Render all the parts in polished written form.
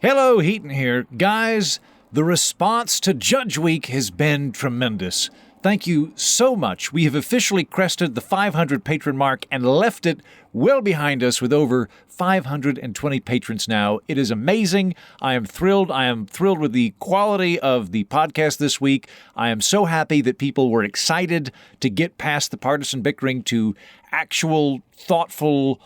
Hello, Heaton here. Guys, the response to Judge Week has been tremendous. Thank you so much. We have officially crested the 500 patron mark and left it well behind us with over 520 patrons now. It is amazing. I am thrilled. I am thrilled with the quality of the podcast this week. I am so happy that people were excited to get past the partisan bickering to actual, thoughtful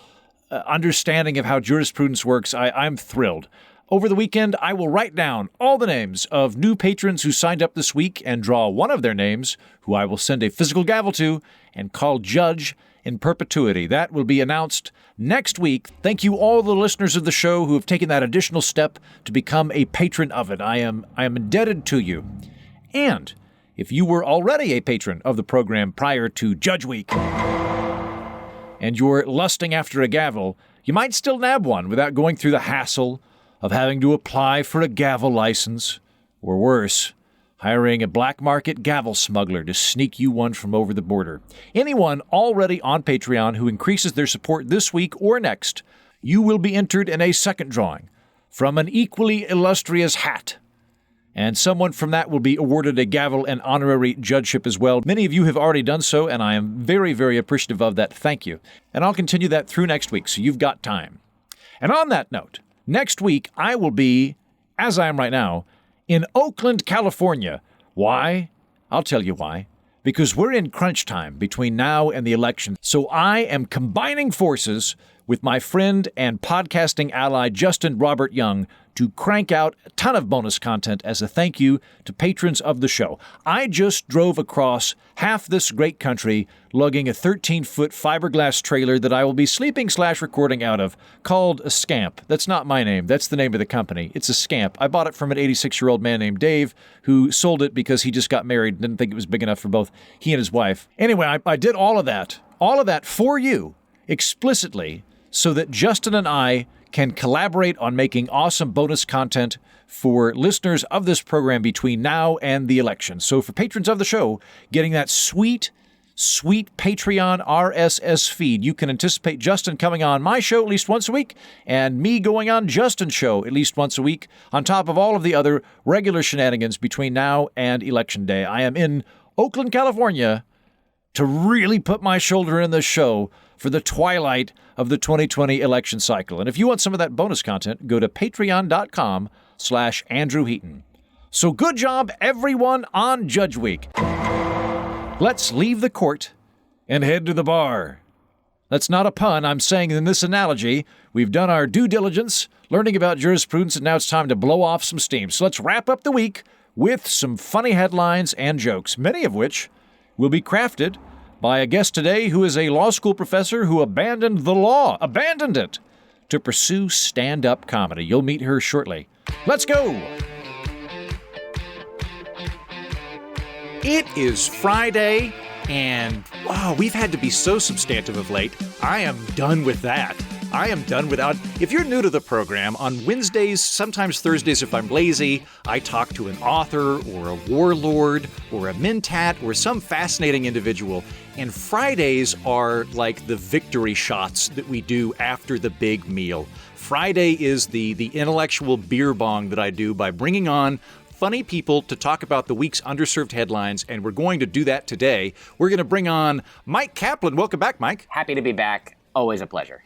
understanding of how jurisprudence works. I'm thrilled. Over the weekend, I will write down all the names of new patrons who signed up this week and draw one of their names, who I will send a physical gavel to and call judge in perpetuity. That will be announced next week. Thank you all the listeners of the show who have taken that additional step to become a patron of it. I am indebted to you. And if you were already a patron of the program prior to Judge Week and you're lusting after a gavel, you might still nab one without going through the hassle of having to apply for a gavel license, or worse, hiring a black market gavel smuggler to sneak you one from over the border. Anyone already on Patreon who increases their support this week or next, you will be entered in a second drawing from an equally illustrious hat. And someone from that will be awarded a gavel and honorary judgeship as well. Many of you have already done so, and I am very, very appreciative of that. Thank you. And I'll continue that through next week, so you've got time. And on that note, next week, I will be, as I am right now, in Oakland, California. Why? I'll tell you why. Because we're in crunch time between now and the election. So I am combining forces with my friend and podcasting ally, Justin Robert Young, to crank out a ton of bonus content as a thank you to patrons of the show. I just drove across half this great country lugging a 13-foot fiberglass trailer that I will be sleeping/recording out of, called a Scamp. That's not my name. That's the name of the company. It's a Scamp. I bought it from an 86-year-old man named Dave, who sold it because he just got married and didn't think it was big enough for both he and his wife. Anyway, I did all of that for you, explicitly, so that Justin and I can collaborate on making awesome bonus content for listeners of this program between now and the election. So for patrons of the show, getting that sweet Patreon RSS feed, you can anticipate Justin coming on my show at least once a week and me going on Justin's show at least once a week, on top of all of the other regular shenanigans between now and Election Day. I am in Oakland, California to really put my shoulder in this show for the twilight of the 2020 election cycle. And if you want some of that bonus content, go to patreon.com/Andrew Heaton. So good job, everyone, on Judge Week. Let's leave the court and head to the bar. That's not a pun. I'm saying in this analogy, we've done our due diligence, learning about jurisprudence, and now it's time to blow off some steam. So let's wrap up the week with some funny headlines and jokes, many of which will be crafted by a guest today who is a law school professor who abandoned it, to pursue stand-up comedy. You'll meet her shortly. Let's go! It is Friday, and wow, we've had to be so substantive of late. I am done with that. If you're new to the program, on Wednesdays, sometimes Thursdays if I'm lazy, I talk to an author or a warlord or a mentat or some fascinating individual. And Fridays are like the victory shots that we do after the big meal. Friday is the intellectual beer bong that I do by bringing on funny people to talk about the week's underserved headlines, and we're going to do that today. We're going to bring on Mike Kaplan. Welcome back, Mike. Happy to be back. Always a pleasure.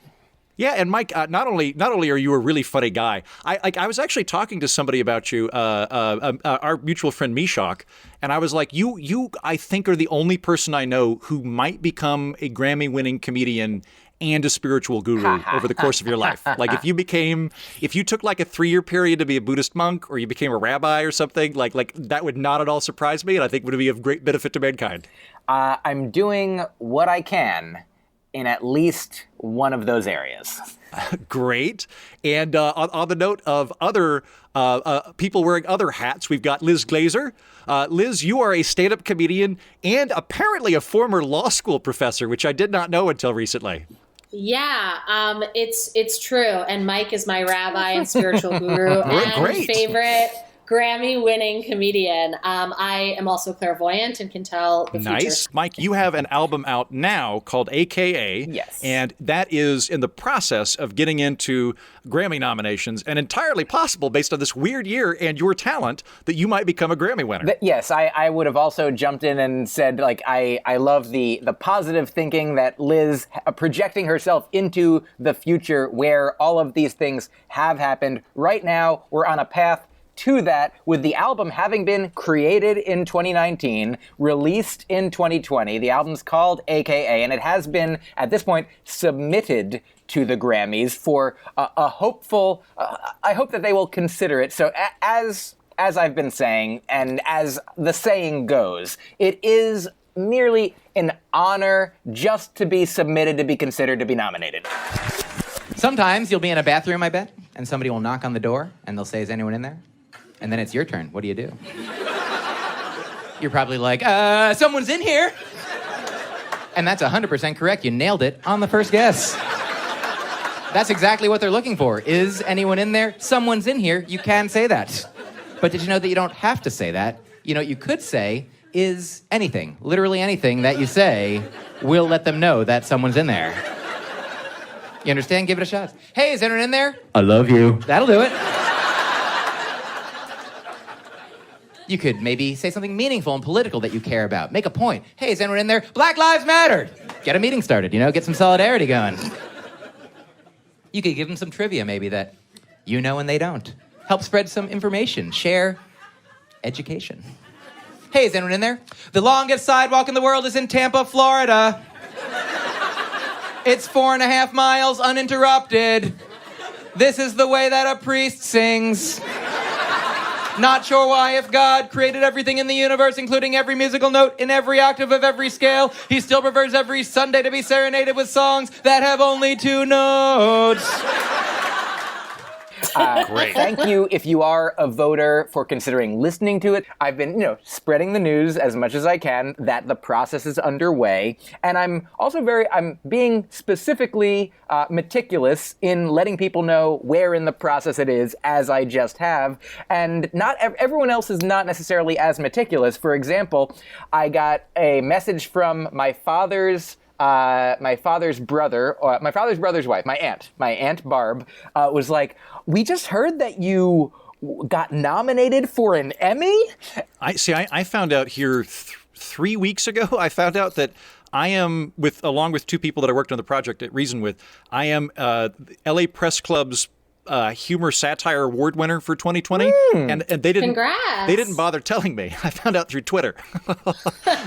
Yeah, and Mike, not only are you a really funny guy, I was actually talking to somebody about you, our mutual friend Mishak, and I was like, you I think are the only person I know who might become a Grammy-winning comedian and a spiritual guru over the course of your life. Like if you took like a 3-year period to be a Buddhist monk, or you became a rabbi or something, like that would not at all surprise me, and I think would be of great benefit to mankind. I'm doing what I can in at least one of those areas. Great. And on the note of other people wearing other hats, we've got Liz Glaser. Liz, you are a stand-up comedian and apparently a former law school professor, which I did not know until recently. Yeah, it's true. And Mike is my rabbi and spiritual guru and Great. favorite Grammy-winning comedian. I am also clairvoyant and can tell the future. Nice. Mike, you have an album out now called AKA. Yes. And that is in the process of getting into Grammy nominations, and entirely possible based on this weird year and your talent that you might become a Grammy winner. Yes, I would have also jumped in and said, like, I love the positive thinking that Liz projecting herself into the future where all of these things have happened. Right now, we're on a path to that, with the album having been created in 2019, released in 2020. The album's called AKA, and it has been, at this point, submitted to the Grammys for a hopeful, I hope that they will consider it. So as I've been saying, and as the saying goes, it is merely an honor just to be submitted, to be considered, to be nominated. Sometimes you'll be in a bathroom, I bet, and somebody will knock on the door, and they'll say, "Is anyone in there?" And then it's your turn. What do you do? You're probably like, someone's in here. And that's 100% correct. You nailed it on the first guess. That's exactly what they're looking for. Is anyone in there? Someone's in here. You can say that. But did you know that you don't have to say that? You know what you could say is anything. Literally anything that you say will let them know that someone's in there. You understand? Give it a shot. Hey, is anyone in there? I love you. That'll do it. You could maybe say something meaningful and political that you care about. Make a point. Hey, is anyone in there? Black Lives Matter. Get a meeting started, get some solidarity going. You could give them some trivia maybe that you know and they don't. Help spread some information. Share education. Hey, is anyone in there? The longest sidewalk in the world is in Tampa, Florida. It's 4.5 miles uninterrupted. This is the way that a priest sings. Not sure why, if God created everything in the universe, including every musical note in every octave of every scale, he still prefers every Sunday to be serenaded with songs that have only 2 notes. Great. Thank you, if you are a voter, for considering listening to it. I've been, spreading the news as much as I can that the process is underway. And I'm also I'm being specifically meticulous in letting people know where in the process it is, as I just have. And not everyone else is not necessarily as meticulous. For example, I got a message from my father's brother, or my father's brother's wife, my aunt Barb, was like, "We just heard that you got nominated for an Emmy?" I found out here 3 weeks ago. I found out that I am, along with 2 people that I worked on the project at Reason with, I am LA Press Club's humor satire award winner for 2020, and they didn't. Congrats. They didn't bother telling me. I found out through Twitter.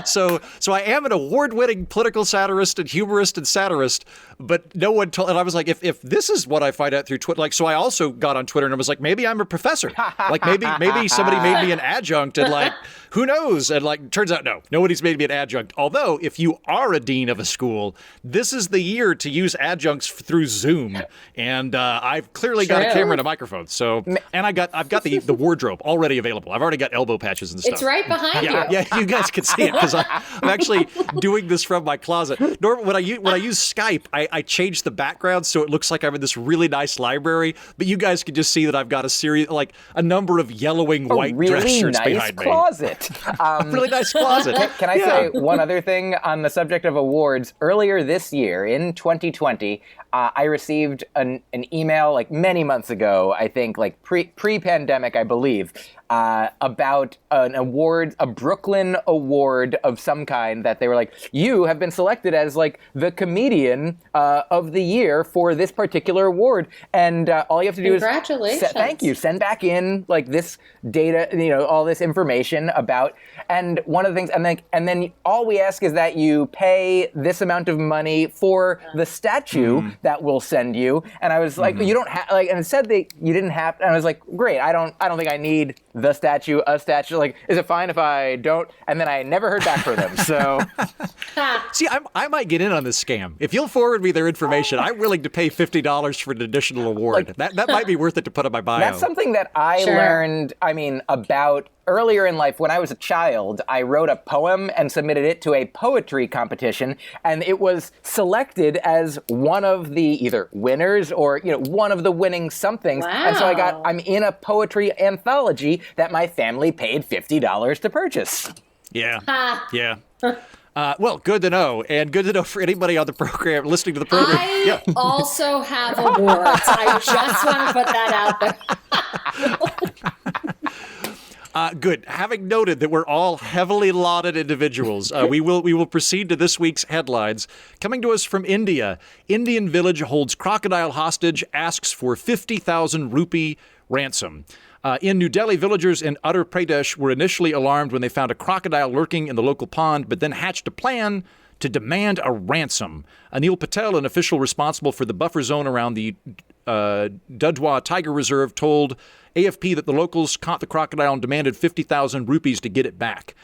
so I am an award-winning political satirist and humorist and satirist, but no one told. And I was like, if this is what I find out through Twitter, so I also got on Twitter and I was like, maybe I'm a professor. Maybe somebody made me an adjunct, and who knows? And turns out no, nobody's made me an adjunct. Although if you are a dean of a school, this is the year to use adjuncts through Zoom, and I've clearly got a camera and a microphone. So, and I've got the wardrobe already available. I've already got elbow patches and stuff. It's right behind you. Yeah, you guys can see it because I'm actually doing this from my closet. Normally, when I use Skype, I change the background so it looks like I'm in this really nice library. But you guys can just see that I've got a number of yellowing white dress shirts behind me. Closet. Really nice closet. Can I say one other thing on the subject of awards? Earlier this year, in 2020, I received an email many months ago, I think pre-pandemic, I believe, about an award, a Brooklyn award of some kind, that they were like, you have been selected as the comedian of the year for this particular award. And all you have to do is thank you, send back in this data, all this information about, and one of the things, and then all we ask is that you pay this amount of money for the statue that we'll send you. And I was like, you don't have, and it said that you didn't have, and I was like, great, I don't think I need the statue, a statue. Is it fine if I don't? And then I never heard back from them. So, see, I might get in on this scam. If you'll forward me their information, I'm willing to pay $50 for an additional award. That might be worth it to put on my bio. That's something that I learned. About earlier in life, when I was a child, I wrote a poem and submitted it to a poetry competition, and it was selected as one of the either winners or, one of the winning somethings. Wow. And so I'm in a poetry anthology that my family paid $50 to purchase. Yeah. Yeah. Well, good to know, and good to know for anybody on the program listening to the program. I also have awards. I just want to put that out there. Good. Having noted that we're all heavily lauded individuals, we will proceed to this week's headlines. Coming to us from India, Indian village holds crocodile hostage, asks for 50,000 rupee ransom. In New Delhi, villagers in Uttar Pradesh were initially alarmed when they found a crocodile lurking in the local pond, but then hatched a plan to demand a ransom. Anil Patel, an official responsible for the buffer zone around the Dudhwa Tiger Reserve, told AFP that the locals caught the crocodile and demanded 50,000 rupees to get it back.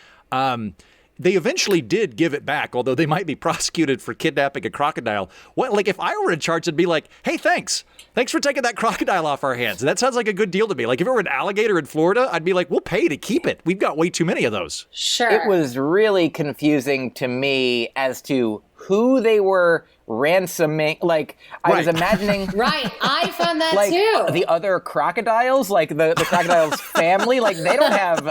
They eventually did give it back, although they might be prosecuted for kidnapping a crocodile. If I were in charge, I'd be like, hey, thanks for taking that crocodile off our hands. That sounds like a good deal to me. Like, if it were an alligator in Florida, I'd be like, we'll pay to keep it. We've got way too many of those. Sure. It was really confusing to me as to who they were ransoming. I was imagining... Right, I found that too. The other crocodiles, the crocodile's family, they don't have...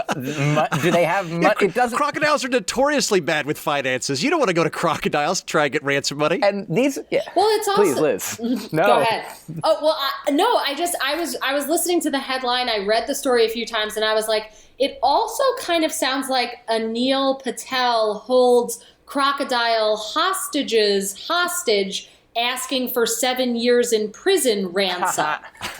do they have money? It doesn't... Crocodiles are notoriously bad with finances. You don't want to go to crocodiles to try and get ransom money. And these... Yeah. Well, it's also... Please, Liz. No. Go ahead. Oh, well, I was listening to the headline. I read the story a few times, and I was like, it also kind of sounds like Anil Patel holds crocodile hostage asking for 7 years in prison ransom,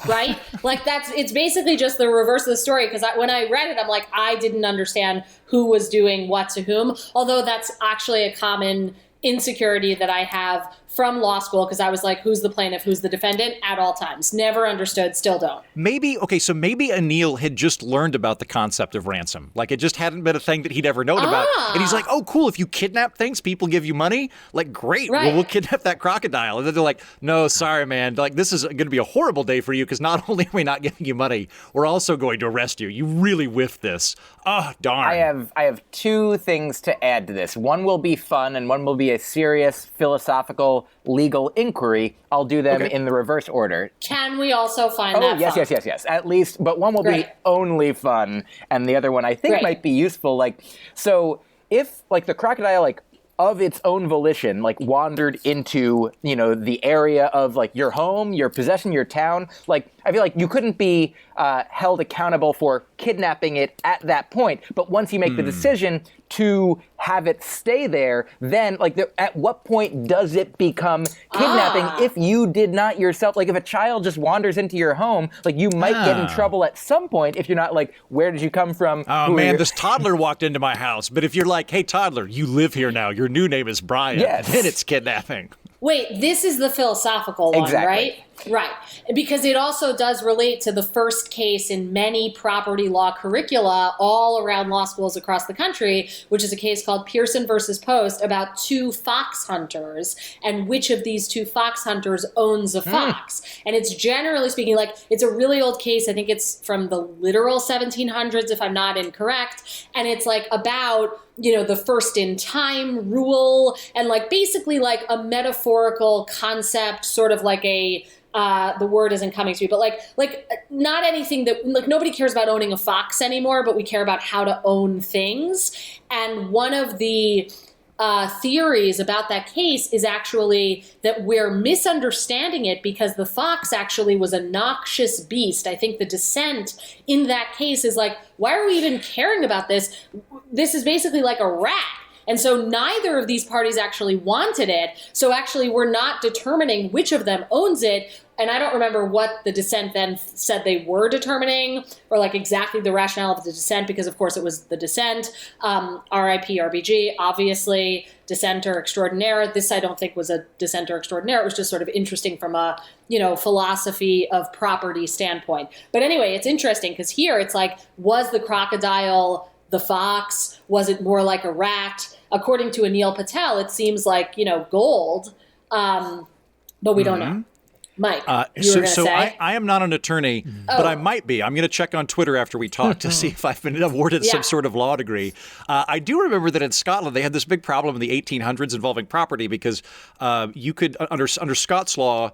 right? It's basically just the reverse of the story, because when I read it, I'm like, I didn't understand who was doing what to whom, although that's actually a common insecurity that I have from law school, because I was like, who's the plaintiff, who's the defendant at all times. Never understood, still don't. Maybe Anil had just learned about the concept of ransom. It just hadn't been a thing that he'd ever known about. And he's like, oh, cool, if you kidnap things, people give you money? Great, right. Well, we'll kidnap that crocodile. And then they're like, no, sorry, man. This is going to be a horrible day for you, because not only are we not giving you money, we're also going to arrest you. You really whiffed this. Oh, darn. I have two things to add to this. One will be fun, and one will be a serious philosophical legal inquiry. I'll do them in the reverse order. Can we also find that yes, fun? yes. At least, but one will be only fun, and the other one I think might be useful. So if the crocodile of its own volition wandered into the area of your home, your possession, your town, I feel like you couldn't be held accountable for kidnapping it at that point. But once you make the decision to have it stay there, then at what point does it become kidnapping if you did not yourself? If a child just wanders into your home, you might get in trouble at some point if you're not where did you come from? Oh man, this toddler walked into my house. But if you're hey toddler, you live here now. Your new name is Brian. Yes. Then it's kidnapping. Wait, this is the philosophical one, right? Right. Because it also does relate to the first case in many property law curricula all around law schools across the country, which is a case called Pearson versus Post about two fox hunters and which of these two fox hunters owns a fox. And it's generally speaking, it's a really old case. I think it's from the literal 1700s, if I'm not incorrect. And it's about the first in time rule and basically a metaphorical concept, sort of the word isn't coming to me, but not anything that nobody cares about owning a fox anymore, but we care about how to own things. And one of the theories about that case is actually that we're misunderstanding it because the fox actually was a noxious beast. I think the dissent in that case is why are we even caring about this? This is basically like a rat. And so neither of these parties actually wanted it. So actually we're not determining which of them owns it. And I don't remember what the dissent then said they were determining, or exactly the rationale of the dissent, because of course it was the dissent. RIP RBG, obviously dissenter extraordinaire. This I don't think was a dissenter extraordinaire. It was just sort of interesting from a, philosophy of property standpoint. But anyway, it's interesting because here it's was the crocodile the fox? Was it more like a rat? According to Anil Patel, it seems like, gold, but we don't know. Mike, you were going to say? I am not an attorney, but I might be. I'm going to check on Twitter after we talk to see if I've been awarded some sort of law degree. I do remember that in Scotland, they had this big problem in the 1800s involving property because you could, under Scots law,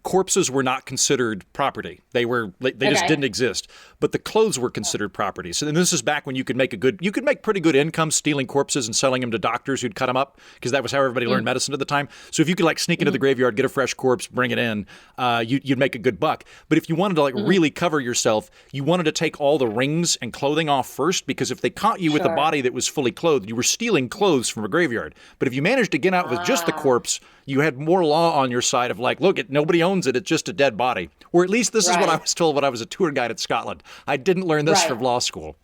corpses were not considered property. They just didn't exist. But the clothes were considered property. So then this is back when you could make pretty good income stealing corpses and selling them to doctors who'd cut them up, because that was how everybody learned medicine at the time. So if you could sneak into the graveyard, get a fresh corpse, bring it in, you'd make a good buck. But if you wanted to really cover yourself, you wanted to take all the rings and clothing off first, because if they caught you with a body that was fully clothed, you were stealing clothes from a graveyard. But if you managed to get out with just the corpse, you had more law on your side of look, nobody owns it. It's just a dead body. Or at least this is what I was told when I was a tour guide in Scotland. I didn't learn this from law school.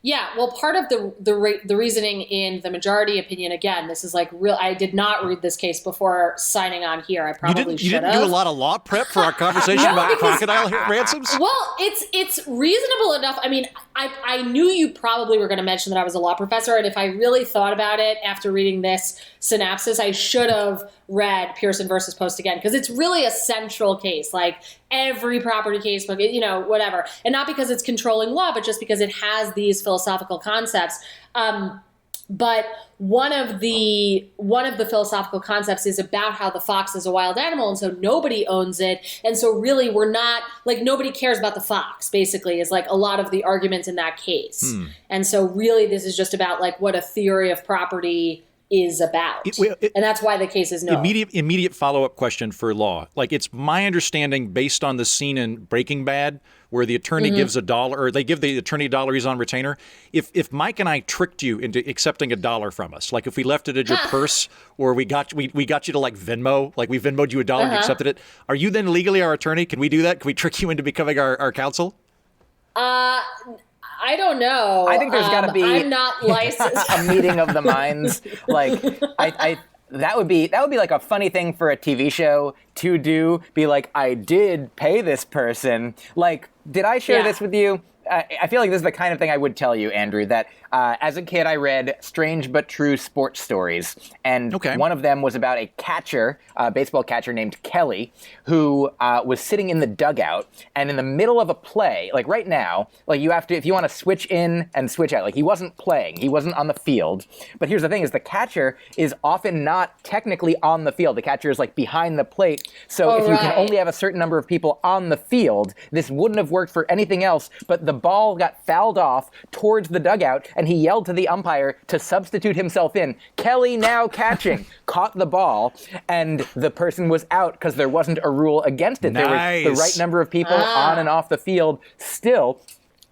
Yeah, well, part of the reasoning in the majority opinion, again, this is real. I did not read this case before signing on here. I probably should have. You didn't do a lot of law prep for our conversation about crocodile ransoms? Well, it's reasonable enough. I mean, I knew you probably were going to mention that I was a law professor, and if I really thought about it after reading this synopsis, I should have read Pearson versus Post again, because it's really a central case. Every property case book, whatever. And not because it's controlling law, but just because it has these philosophical concepts. But one of the philosophical concepts is about how the fox is a wild animal, and so nobody owns it. And so really we're not, nobody cares about the fox, basically, is a lot of the arguments in that case. And so really this is just about what a theory of property is about. And that's why the case is no. Immediate follow-up question for law. It's my understanding, based on the scene in Breaking Bad, where the attorney gives $1, or they give the attorney $1, he's on retainer. If Mike and I tricked you into accepting $1 from us, if we left it in your purse, or we got you to Venmo, we Venmo'd you $1 and you accepted it, are you then legally our attorney? Can we do that? Can we trick you into becoming our counsel? I don't know. I think there's got to be. I'm not licensed. A meeting of the minds. That would be a funny thing for a TV show to do. Be I did pay this person. Did I share this with you? I feel like this is the kind of thing I would tell you, Andrew, that as a kid I read strange but true sports stories. And one of them was about a catcher, a baseball catcher named Kelly, who was sitting in the dugout. And in the middle of a play, right now, you have to, if you want to switch in and switch out, he wasn't playing. He wasn't on the field. But here's the thing, is the catcher is often not technically on the field. The catcher is behind the plate. So if you can only have a certain number of people on the field, this wouldn't have worked for anything else. But the ball got fouled off towards the dugout, and he yelled to the umpire to substitute himself in. Kelly now catching, caught the ball, and the person was out because there wasn't a rule against it. Nice. There was the right number of people on and off the field still.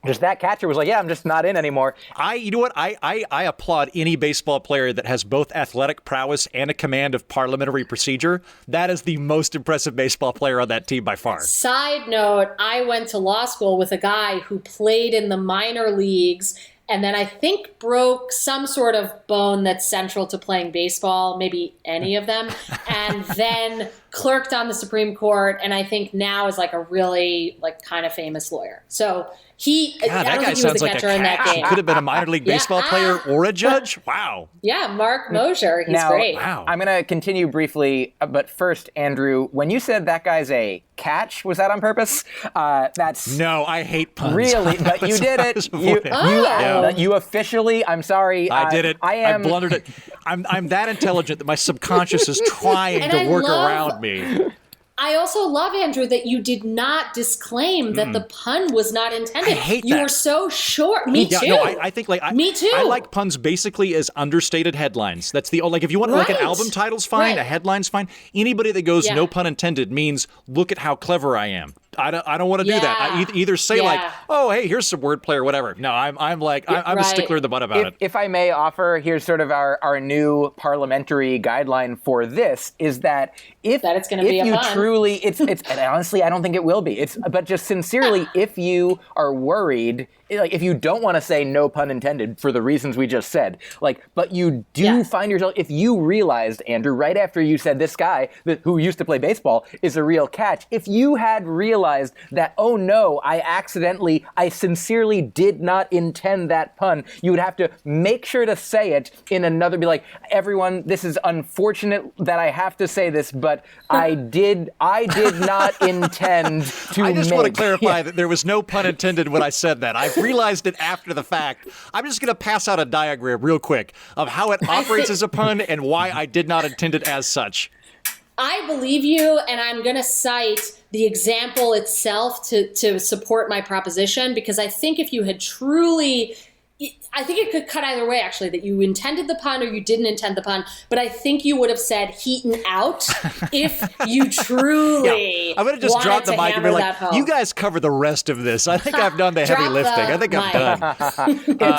Just that catcher was I'm just not in anymore. You know what? I applaud any baseball player that has both athletic prowess and a command of parliamentary procedure. That is the most impressive baseball player on that team by far. Side note, I went to law school with a guy who played in the minor leagues and then I think broke some sort of bone that's central to playing baseball, maybe any of them, and then clerked on the Supreme Court, and I think now is a really kind of famous lawyer. So I don't think he was the catcher in that game. He could have been a minor league baseball player or a judge. Wow. Yeah, Mark Mosher. He's great. Wow. I'm going to continue briefly, but first, Andrew, when you said that guy's a catch, was that on purpose? No, I hate puns. Really, but you did it. You officially. I'm sorry. I did it. I blundered it. I'm that intelligent that my subconscious is trying to work around me. I also love, Andrew, that you did not disclaim that the pun was not intended. I hate that. You were so sure. Me too. No, I think me too. I like puns basically as understated headlines. That's the if you want an album title's fine, a headline's fine. Anybody that goes no pun intended means look at how clever I am. I don't want to do that. I either say oh, hey, here's some wordplay or whatever. No, I'm a stickler in the butt about it. If I may offer, here's sort of our new parliamentary guideline for this is that if it's going to be a pun. Truly, it's and honestly, I don't think it will be. But just sincerely, if you are worried, if you don't want to say no pun intended for the reasons we just said, but you do find yourself, if you realized, Andrew, right after you said this guy who used to play baseball is a real catch, if you had realized realized that, oh no, I sincerely did not intend that pun, you would have to make sure to say it in another, be like, everyone, this is unfortunate that I have to say this, but I did not intend to I just want to clarify that there was no pun intended when I said that. I've realized it after the fact. I'm just going to pass out a diagram real quick of how it operates as a pun and why I did not intend it as such. I believe you, and I'm going to cite the example itself to support my proposition, because I think if you had truly... I think it could cut either way, actually, that you intended the pun or you didn't intend the pun. But I think you would have said heaten out if you truly I'm going to just drop the mic and be like, home. you guys cover the rest of this. I think I've done the heavy lifting. I think I'm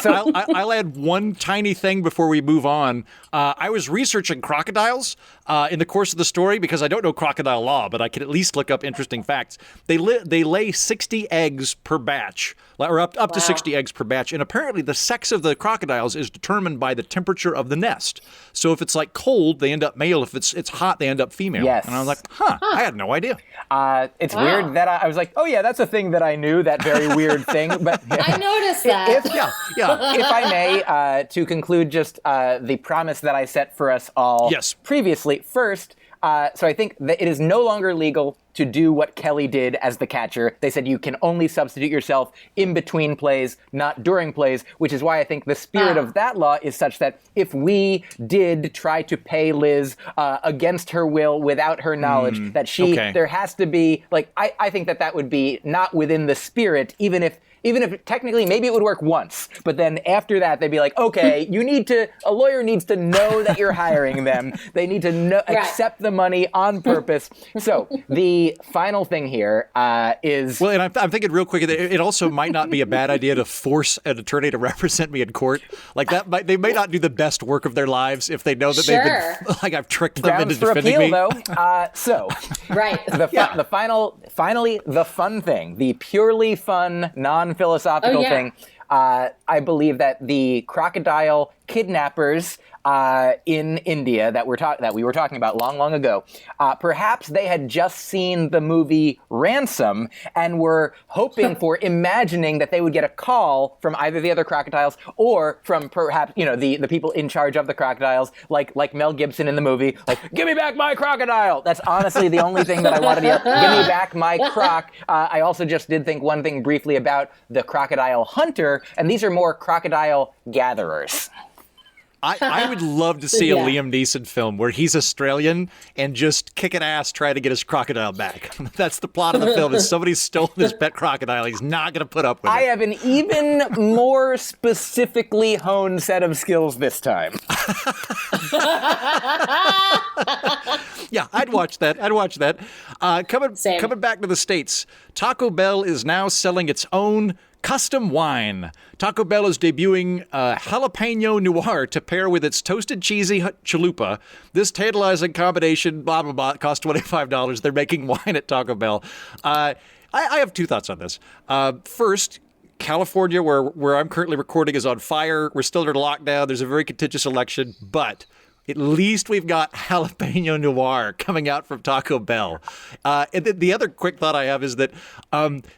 done. I'll add one tiny thing before we move on. I was researching crocodiles in the course of the story because I don't know crocodile law, but I can at least look up interesting facts. They lay 60 eggs per batch, or up to 60 eggs per batch. And apparently the sex of the crocodiles is determined by the temperature of the nest. So if it's like cold, they end up male. If it's hot, they end up female. Yes. And I was like, I had no idea. It's weird that I was like, oh yeah, that's a thing that I knew, that very weird thing. But I noticed that. If I may, to conclude just the promise that I set for us all previously. First, so I think that it is no longer legal to do what Kelly did as the catcher. They said you can only substitute yourself in between plays, not during plays, which is why I think the spirit of that law is such that if we did try to pay Liz against her will, without her knowledge, that there has to be, like, I think that would be not within the spirit, even if technically maybe it would work once, but then after that they'd be like, okay, a lawyer needs to know that you're hiring them. They need to know, accept the money on purpose. So the final thing here is... Well, and I'm thinking real quick, it also might not be a bad idea to force an attorney to represent me in court. Like they may not do the best work of their lives if they know that they've been, like, I've tricked them into defending me. Though. Finally, the fun thing, the purely fun, non-philosophical thing. I believe that the crocodile kidnappers in India that we were talking about long ago, perhaps they had just seen the movie Ransom and were hoping for, imagining that they would get a call from either the other crocodiles or from perhaps, the people in charge of the crocodiles, like Mel Gibson in the movie, like, give me back my crocodile. That's honestly the only thing that I wanted to hear. Give me back my croc. I also just did think one thing briefly about the crocodile hunter, and these are more crocodile gatherers. I would love to see a Liam Neeson film where he's Australian and just kicking ass trying to get his crocodile back. That's the plot of the film, is somebody's stolen his pet crocodile. He's not going to put up with it. I have an even more specifically honed set of skills this time. Yeah, I'd watch that. Coming back to the States, Taco Bell is now selling its own custom wine. Taco Bell is debuting jalapeno noir to pair with its toasted cheesy chalupa. This tantalizing combination, blah, blah, blah, costs $25. They're making wine at Taco Bell. I have two thoughts on this. First, California, where I'm currently recording, is on fire. We're still under lockdown. There's a very contentious election, but at least we've got jalapeno noir coming out from Taco Bell. And the other quick thought I have is that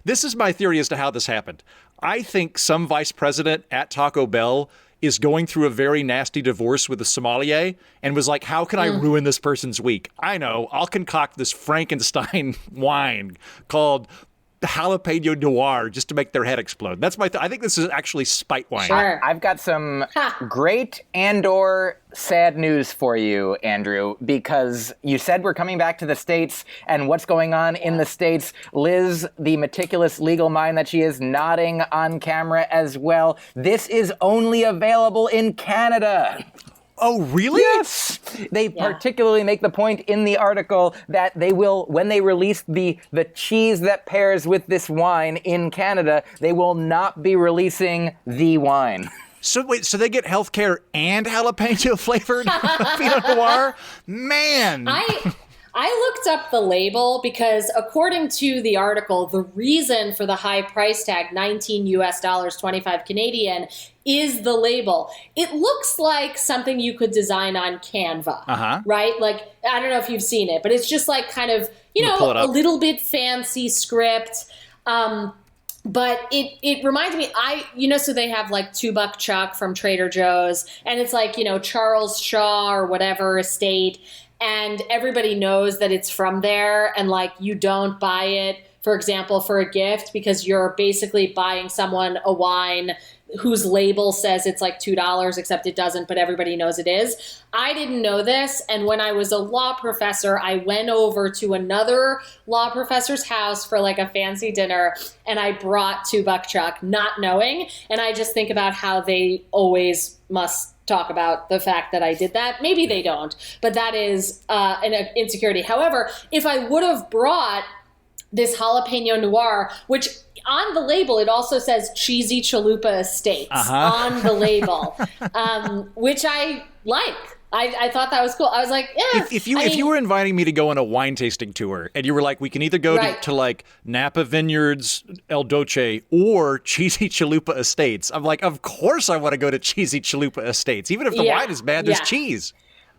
this is my theory as to how this happened. I think some vice president at Taco Bell is going through a very nasty divorce with a sommelier and was like, how can I ruin this person's week? I know, I'll concoct this Frankenstein wine called jalapeno noir just to make their head explode. That's I think this is actually spite wine. Sure. I've got some great and/or sad news for you, Andrew, because you said we're coming back to the States and what's going on in the States. Liz, the meticulous legal mind that she is, nodding on camera as well. This is only available in Canada. Oh, really? Yes! They particularly make the point in the article that they will, when they release the cheese that pairs with this wine in Canada, they will not be releasing the wine. So wait, so they get healthcare and jalapeno flavored Pinot Noir? Man! I looked up the label because according to the article, the reason for the high price tag, 19 US dollars, 25 Canadian, is the label. It looks like something you could design on Canva, right? Like, I don't know if you've seen it, but it's just like kind of, a little bit fancy script. But it reminds me, so they have like $2 Chuck from Trader Joe's, and it's like, Charles Shaw or whatever estate, and everybody knows that it's from there, and like you don't buy it, for example, for a gift because you're basically buying someone a wine whose label says it's like $2, except it doesn't, but everybody knows it is. I didn't know this, and when I was a law professor, I went over to another law professor's house for like a fancy dinner, and I brought $2 Chuck, not knowing, and I just think about how they always must talk about the fact that I did that. Maybe they don't, but that is an insecurity. However, if I would have brought this jalapeno noir, which on the label, it also says Cheesy Chalupa Estates on the label, which I like. I thought that was cool. I was like, yeah. If you were inviting me to go on a wine tasting tour and you were like, we can either go to like Napa Vineyards, El Doce, or Cheesy Chalupa Estates, I'm like, of course I want to go to Cheesy Chalupa Estates. Even if the wine is bad, there's cheese.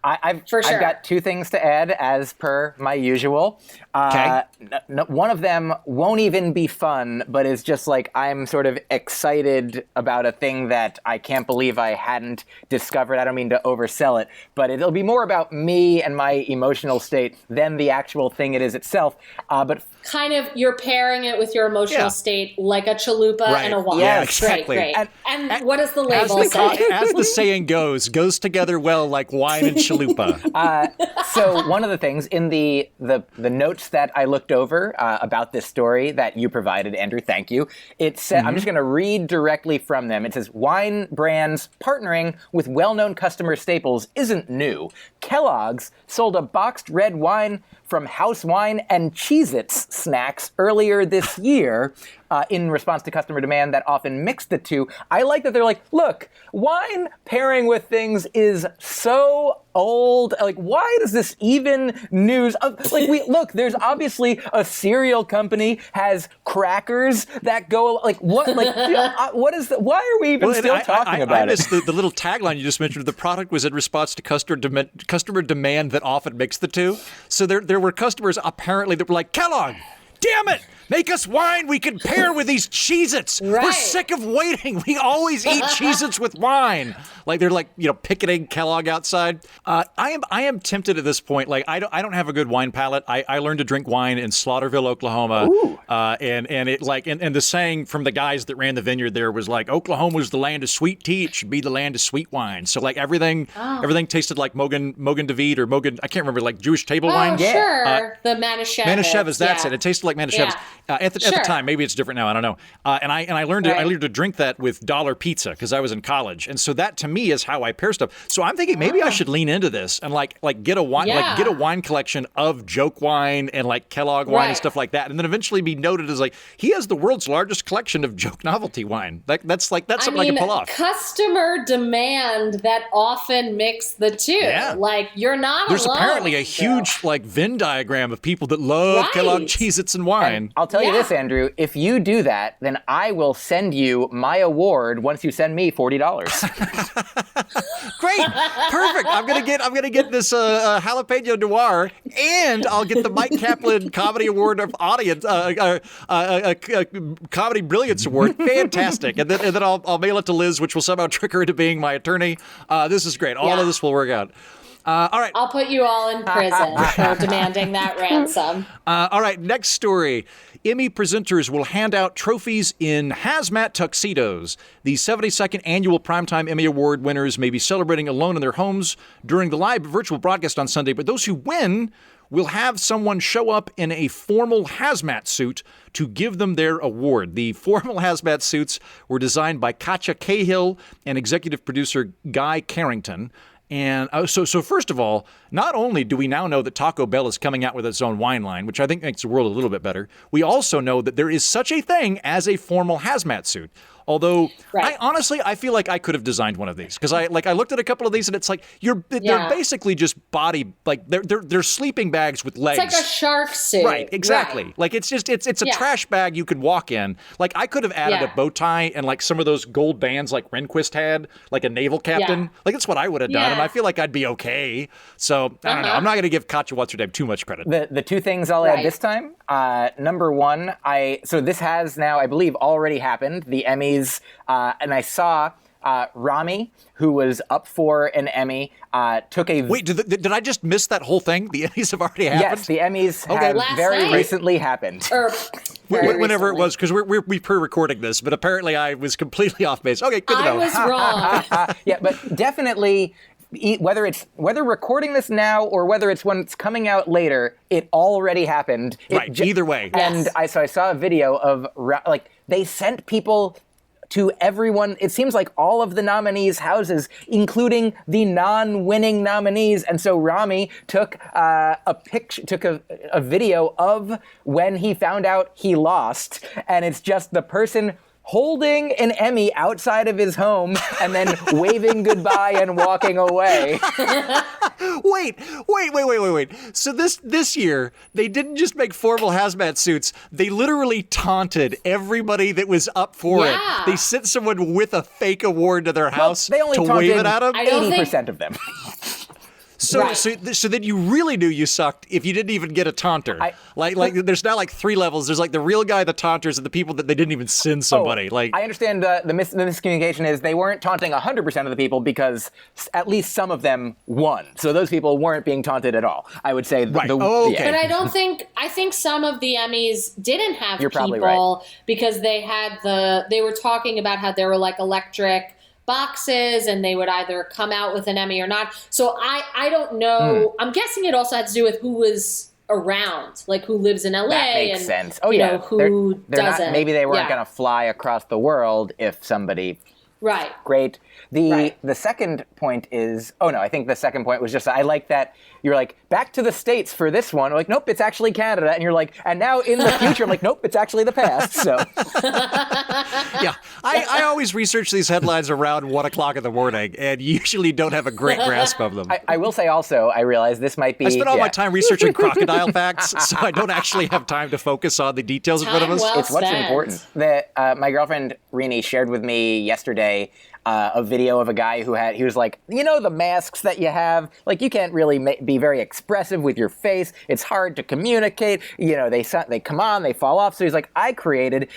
I've For sure. I've got two things to add as per my usual. One of them won't even be fun, but is just like I'm sort of excited about a thing that I can't believe I hadn't discovered. I don't mean to oversell it, but it'll be more about me and my emotional state than the actual thing it is itself. But kind of you're pairing it with your emotional state like a chalupa and a wine. Yeah, exactly. Great. And what does the label say? As the saying goes together well like wine and chalupa. So one of the things in the notes that I looked over about this story that you provided, Andrew, thank you. It said, I'm just going to read directly from them. It says, wine brands partnering with well-known customer staples isn't new. Kellogg's sold a boxed red wine from House Wine and Cheez-Its snacks earlier this year in response to customer demand that often mixed the two. I like that they're like, look, wine pairing with things is so old. Like, why does this even news? There's obviously a cereal company has crackers that go like what? Like, what is? Why are we even still talking about it? The little tagline you just mentioned. The product was in response to customer demand that often mixed the two. So there were customers apparently that were like, Kellogg, damn it! Make us wine we can pair with these Cheez-Its. Right. We're sick of waiting. We always eat Cheez-Its with wine. Like they're like, picketing Kellogg outside. I am tempted at this point. Like I don't have a good wine palate. I learned to drink wine in Slaughterville, Oklahoma. And it like and the saying from the guys that ran the vineyard there was like Oklahoma was the land of sweet tea. It should be the land of sweet wine. So like everything tasted like Mogen David or Mogen. I can't remember, like Jewish table wine. Sure. The Manischewitz. That's it. It tasted like Manischewitz. Yeah. At the time, maybe it's different now. I don't know. And I learned to drink that with dollar pizza because I was in college, and so that to me is how I pair stuff. So I'm thinking maybe I should lean into this and like get a wine collection of joke wine and like Kellogg wine and stuff like that, and then eventually be noted as like he has the world's largest collection of joke novelty wine. That's something I can pull off. Customer demand that often mix the two. Yeah. Like you're not There's alone. apparently a huge like Venn diagram of people that love Kellogg Cheez-Its and wine. And I'll tell you this, Andrew, if you do that, then I will send you my award once you send me $40. Great, perfect. I'm gonna get this jalapeno noir, and I'll get the Mike Kaplan Comedy Award of Audience, Comedy Brilliance Award. Fantastic, and then I'll mail it to Liz, which will somehow trick her into being my attorney. This is great. All of this will work out. All right. I'll put you all in prison for demanding that ransom. All right, next story. Emmy presenters will hand out trophies in hazmat tuxedos. The 72nd annual Primetime Emmy Award winners may be celebrating alone in their homes during the live virtual broadcast on Sunday, but those who win will have someone show up in a formal hazmat suit to give them their award. The formal hazmat suits were designed by Katja Cahill and executive producer Guy Carrington. And so first of all, not only do we now know that Taco Bell is coming out with its own wine line, which I think makes the world a little bit better, we also know that there is such a thing as a formal hazmat suit. Although, Right. I feel like I could have designed one of these because I looked at a couple of these and it's like they're basically just body, like they're sleeping bags with legs. It's like a shark suit. Right, exactly. Right. Like it's a trash bag you could walk in. Like I could have added a bow tie and like some of those gold bands like Rehnquist had, like a naval captain. Yeah. Like that's what I would have done, and Yeah. I feel like I'd be okay. So I don't know. I'm not going to give Katja What's Her Name too much credit. The two things I'll add this time. Number one, so this has now, I believe, already happened. The Emmys, and I saw Rami, who was up for an Emmy, took a... Wait, did I just miss that whole thing? The Emmys have already happened? Yes, the Emmys Okay. have Last very night. recently happened. Whenever it was, because we pre-recording this, but apparently I was completely off base. Okay, good to know. I was wrong. Yeah, but definitely, whether recording this now or whether it's when it's coming out later, it already happened. Right, either way. And Yes. I saw a video of, like, they sent people to everyone. It seems like all of the nominees' houses, including the non-winning nominees. And so Rami took a video of when he found out he lost, and it's just the person holding an Emmy outside of his home and then waving goodbye and walking away. Wait. So this year, they didn't just make formal hazmat suits. They literally taunted everybody that was up for it. Yeah. They sent someone with a fake award to their house They only to taunted wave it at them. I don't think- 80% of them. So, Right. so then you really knew you sucked if you didn't even get a taunter. Like there's now like 3 levels. There's like the real guy, the taunters, and the people that they didn't even send somebody. I understand the miscommunication is they weren't taunting 100% of the people because at least some of them won. So those people weren't being taunted at all. I would say. Right. Okay. But I think some of the Emmys didn't have You're probably people because they were talking about how there were like electric boxes and they would either come out with an Emmy or not. So I don't know. I'm guessing it also had to do with who was around, like who lives in LA. That makes and, sense. Oh, you yeah. know, who They're doesn't. not, maybe they weren't Yeah. going to fly across the world if somebody... Right. Great. Right. The second point is, I think the second point was just, I like that you're like, back to the States for this one. I'm like, nope, it's actually Canada. And you're like, and now in the future, I'm like, nope, it's actually the past. So. Yeah, I always research these headlines around 1 o'clock in the morning and usually don't have a great grasp of them. I will say also, I realize this might be... I spend all my time researching crocodile facts, so I don't actually have time to focus on the details in front of us. Time well It's what's spent. important. My girlfriend Rini shared with me yesterday a video of a guy he was like, the masks that you have, like you can't really be very expressive with your face. It's hard to communicate. They come on, they fall off. So he's like, he created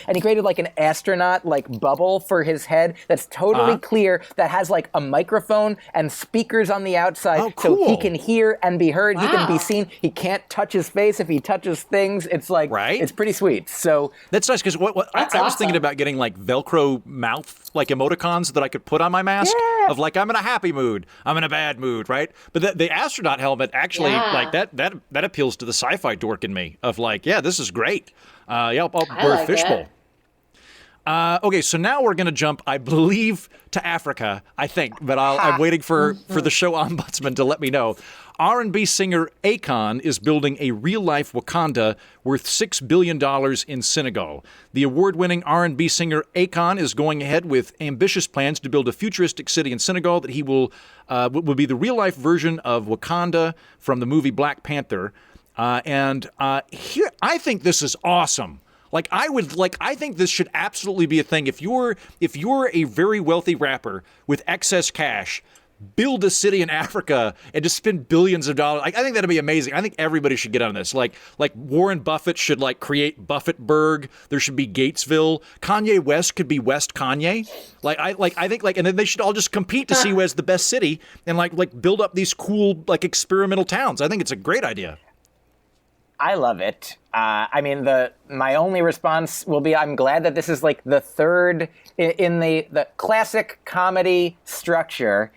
like an astronaut like bubble for his head that's totally clear, that has like a microphone and speakers on the outside. Oh, cool. So he can hear and be heard. He can be Wow. seen. He can't touch his face if he touches things. It's like, Right? It's pretty sweet. So That's nice because I was awesome. thinking about getting like Velcro mouth like emoticons that I could put on my mask of like I'm in a happy mood, I'm in a bad mood, right? But the astronaut helmet actually like that appeals to the sci-fi dork in me of like, yeah, this is great. I'll wear a like fishbowl. it. Okay, so now we're going to jump, I believe, to Africa, I think, but I'm waiting for the show ombudsman to let me know. R&B singer Akon is building a real-life Wakanda worth $6 billion in Senegal. The award-winning R&B singer Akon is going ahead with ambitious plans to build a futuristic city in Senegal that he will be the real-life version of Wakanda from the movie Black Panther. Here, I think this is awesome. I think this should absolutely be a thing. If you're a very wealthy rapper with excess cash, build a city in Africa and just spend billions of dollars. I think that'd be amazing. I think everybody should get on this. Like Warren Buffett should like create Buffettburg. There should be Gatesville. Kanye West could be West Kanye. I think and then they should all just compete to see who has the best city and like build up these cool like experimental towns. I think it's a great idea. I love it. My only response will be, I'm glad that this is like the third in the classic comedy structure.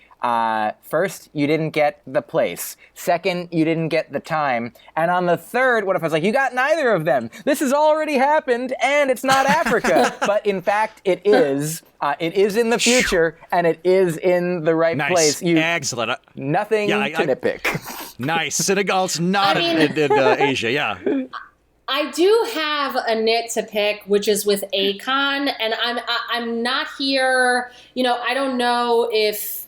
First, you didn't get the place. Second, you didn't get the time. And on the third, what if I was like, you got neither of them? This has already happened, and it's not Africa. But in fact, it is. It is in the future, and it is in the right place. Excellent. Nothing to nitpick. Nice. Senegal's not in Asia, yeah. I do have a nit to pick, which is with Akon, and I'm not here. I don't know if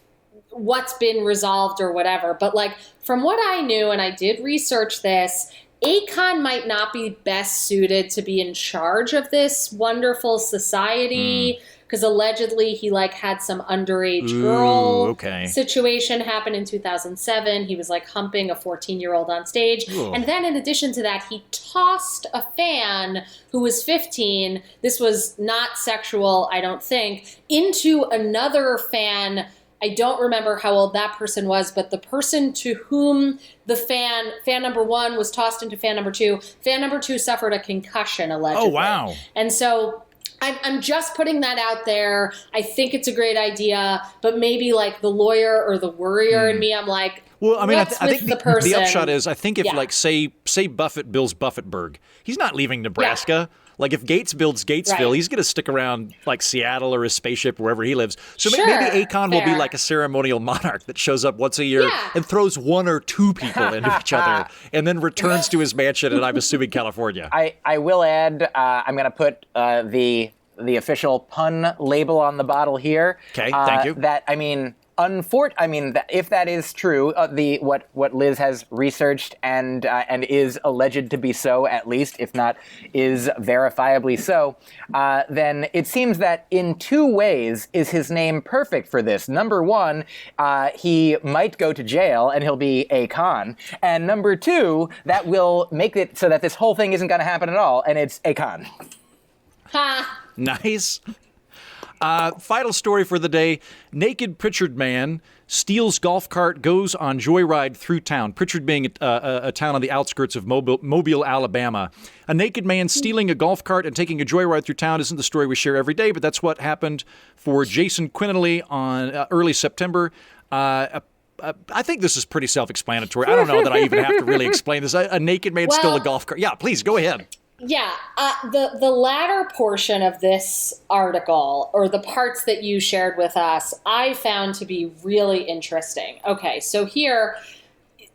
what's been resolved or whatever, but like from what I knew, and I did research this, Akon might not be best suited to be in charge of this wonderful society. Because allegedly he had some underage girl situation happen in 2007. He was humping a 14-year-old on stage. Ooh. And then in addition to that, he tossed a fan who was 15. This was not sexual, I don't think, into another fan. I don't remember how old that person was, but the person to whom the fan number 1 was tossed into fan number 2, fan number 2 suffered a concussion allegedly. Oh, wow. And so I'm just putting that out there. I think it's a great idea, but maybe the lawyer or the worrier in me, I'm like, well, I mean, I think the upshot is, I think if say Buffett builds Buffettburg, he's not leaving Nebraska. Yeah. If Gates builds Gatesville, he's going to stick around Seattle or his spaceship, wherever he lives. So maybe Akon will be a ceremonial monarch that shows up once a year and throws 1 or 2 people into each other and then returns to his mansion in, I'm assuming, California. I will add, I'm going to put the official pun label on the bottle here. Okay, thank you. If that is true, what Liz has researched and is alleged to be so, at least, if not is verifiably so, then it seems that in 2 ways is his name perfect for this. Number 1, he might go to jail and he'll be Akon. And number 2, that will make it so that this whole thing isn't going to happen at all, and it's Akon. Ha! Nice. Final story for the day. Naked Pritchard man steals golf cart, goes on joyride through town. Pritchard being a town on the outskirts of Mobile, Alabama. A naked man stealing a golf cart and taking a joyride through town isn't the story we share every day, but that's what happened for Jason Quinley on early September. I think this is pretty self-explanatory. I don't know that I even have to really explain this. A naked man stole a golf cart. Yeah, please, go ahead. Yeah, the latter portion of this article, or the parts that you shared with us, I found to be really interesting. Okay, so here,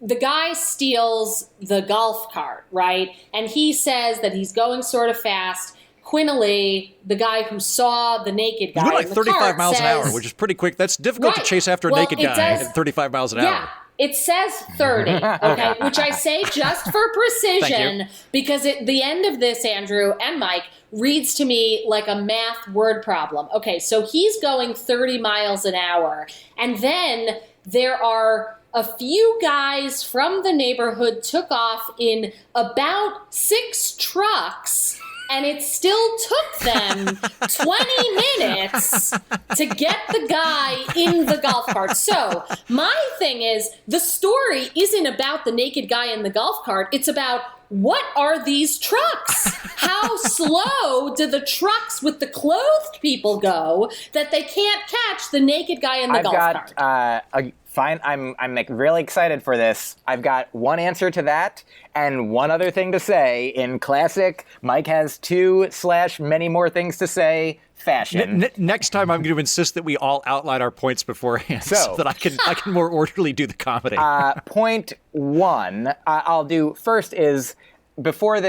the guy steals the golf cart, right? And he says that he's going sort of fast. Quinley, the guy who saw the naked guy, he's going 35 miles an hour, which is pretty quick. That's difficult to chase after a naked guy at 35 miles an hour. It says 30, okay, which I say just for precision, because at the end of this, Andrew and Mike, reads to me like a math word problem. Okay, so he's going 30 miles an hour, and then there are a few guys from the neighborhood took off in about 6 trucks, and it still took them 20 minutes to get the guy in the golf cart. So my thing is, the story isn't about the naked guy in the golf cart. It's about, what are these trucks? How slow do the trucks with the clothed people go that they can't catch the naked guy in the golf cart? Fine, I'm really excited for this. I've got one answer to that and one other thing to say in classic Mike has 2/many more things to say fashion. Next time I'm going to insist that we all outline our points beforehand so that I can more orderly do the comedy. Point 1 I'll do first is, before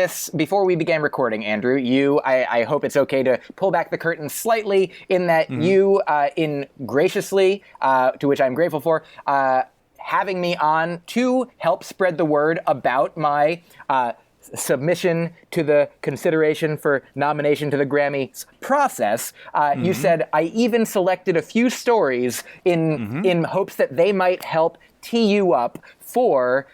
we began recording, Andrew, I hope it's okay to pull back the curtain slightly in that you, graciously, to which I'm grateful for, having me on to help spread the word about my submission to the consideration for nomination to the Grammys process. You said I even selected a few stories in hopes that they might help tee you up for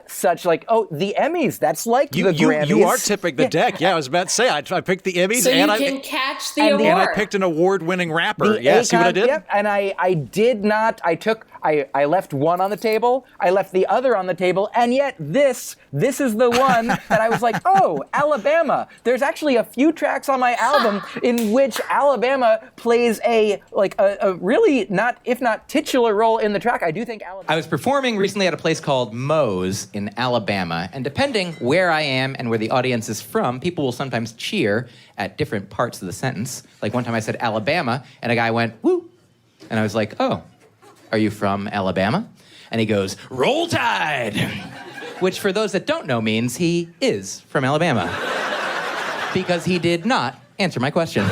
such the Emmys. That's like the Grammys. You are tipping the deck. Yeah, I was about to say, I picked the Emmys. So you can catch the award. And I picked an award-winning rapper. See what I did? Yep, and I did not. I left one on the table. I left the other on the table. And yet this is the one that I was like, oh, Alabama. There's actually a few tracks on my album in which Alabama plays a really not, if not titular role in the track. I do think Alabama. I was performing recently at a place called Moe's in Alabama, and depending where I am and where the audience is from, people will sometimes cheer at different parts of the sentence. Like one time I said Alabama, and a guy went, woo, and I was like, oh, are you from Alabama? And he goes, Roll Tide, which for those that don't know means he is from Alabama. Because he did not answer my question.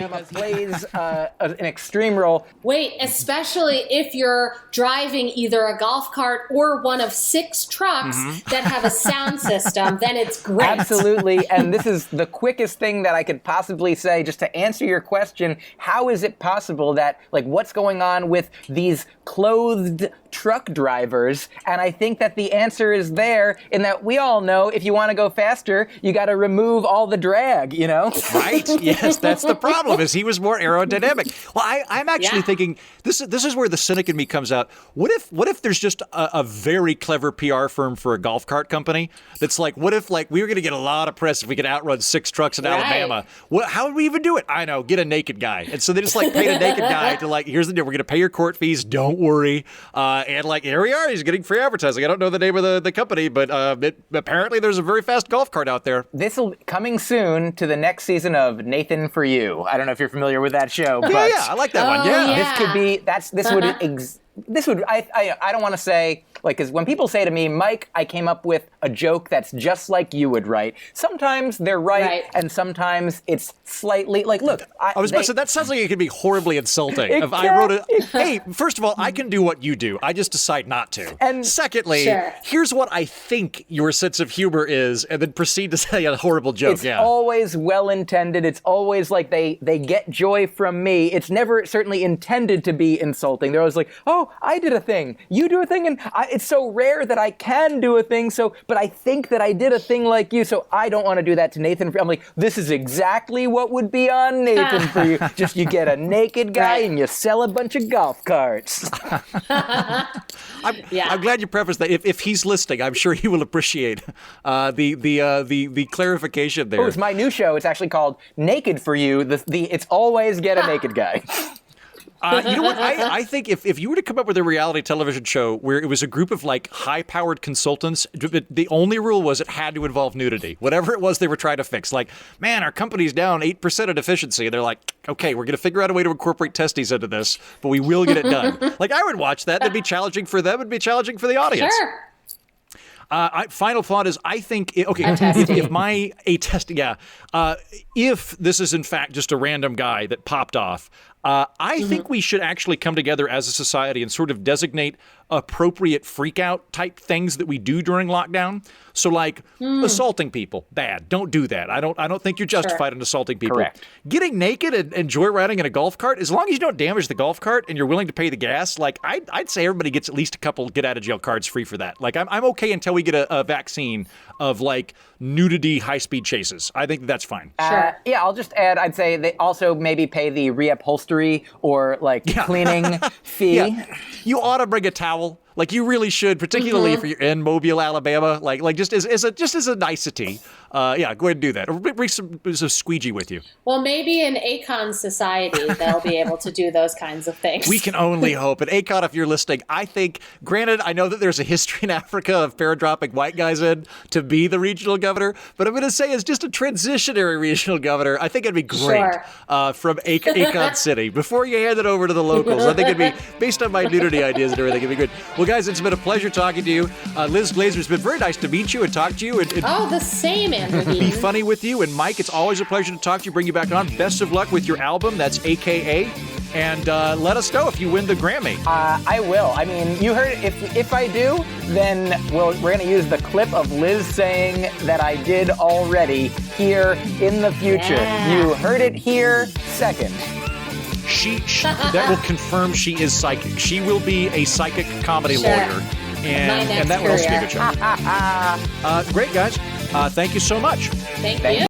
Alabama plays an extreme role. Wait, especially if you're driving either a golf cart or one of 6 trucks that have a sound system, then it's great. Absolutely, and this is the quickest thing that I could possibly say just to answer your question. How is it possible that, like, what's going on with these clothed truck drivers? And I think that the answer is there in that we all know if you want to go faster, you got to remove all the drag, you know? Right? Yes, that's the problem, is he was more aerodynamic. Well, I'm actually thinking, this is where the cynic in me comes out. What if there's just a very clever PR firm for a golf cart company that's like, what if, like, we were going to get a lot of press if we could outrun 6 trucks in Alabama? How would we even do it? I know, get a naked guy. And so they just, like, paid a naked guy to, like, here's the deal, we're going to pay your court fees, don't worry. And, like, here we are, he's getting free advertising. I don't know the name of the company, but apparently there's a very fast golf cart out there. This will be coming soon to the next season of Nathan For You. I don't know if you're familiar with that show, but Yeah, I like that one. Yeah. this could be, this would, I don't want to say, like, because when people say to me, Mike, I came up with a joke that's just like you would write, sometimes they're right. And sometimes it's slightly, like, look. I was about to say, that sounds like it could be horribly insulting. If I wrote hey, first of all, I can do what you do. I just decide not to. And secondly, here's what I think your sense of humor is, and then proceed to say a horrible joke. It's always well-intended. It's always like they get joy from me. It's never certainly intended to be insulting. They're always like, oh, I did a thing. You do a thing, and it's so rare that I can do a thing, but I think that I did a thing like you, so I don't want to do that to Nathan. I'm like, this is exactly what would be on Nathan For You. Just you get a naked guy and you sell a bunch of golf carts. I'm glad you prefaced that. If he's listening, I'm sure he will appreciate the clarification there. Oh, it's my new show. It's actually called Naked For You. It's always get a naked guy. You know what? I think if you were to come up with a reality television show where it was a group of, like, high-powered consultants, the only rule was it had to involve nudity. Whatever it was they were trying to fix. Like, man, our company's down 8% of efficiency. And they're like, okay, we're going to figure out a way to incorporate testes into this, but we will get it done. Like, I would watch that. That'd be challenging for them. It'd be challenging for the audience. Sure. Final thought is, I think, if this is in fact just a random guy that popped off, I think we should actually come together as a society and sort of designate appropriate freakout type things that we do during lockdown. So, like, assaulting people, bad. Don't do that. I don't think you're justified in assaulting people. Correct. Getting naked and joyriding in a golf cart, as long as you don't damage the golf cart and you're willing to pay the gas, like, I'd say everybody gets at least a couple get out of jail cards free for that. Like, I'm okay until we get a vaccine of, like, nudity high-speed chases. I think that's fine. Yeah, I'll just add, I'd say they also maybe pay the reupholstery or, like, cleaning fee. Yeah. You ought to bring a towel. Like, you really should, particularly if you're in Mobile, Alabama. Like just as a nicety. Go ahead and do that. Or bring some squeegee with you. Well, maybe in Akon society, they'll be able to do those kinds of things. We can only hope. And Akon, if you're listening, I think, granted, I know that there's a history in Africa of paradropping white guys in to be the regional governor, but I'm going to say as just a transitionary regional governor, I think it'd be great from Akon City. Before you hand it over to the locals, I think it'd be, based on my nudity ideas and everything, it'd be good. Well, guys, it's been a pleasure talking to you. Liz Glaser, it's been very nice to meet you and talk to you. And the same, Andrew. Be funny with you. And Mike, it's always a pleasure to talk to you, bring you back on. Best of luck with your album. That's AKA. And let us know if you win the Grammy. I will. I mean, you heard it. If I do, then we're going to use the clip of Liz saying that I did already here in the future. Yeah. You heard it here second. She that will confirm she is psychic. She will be a psychic comedy lawyer. And that will also be a good show. Great, guys. Thank you so much. Thank you.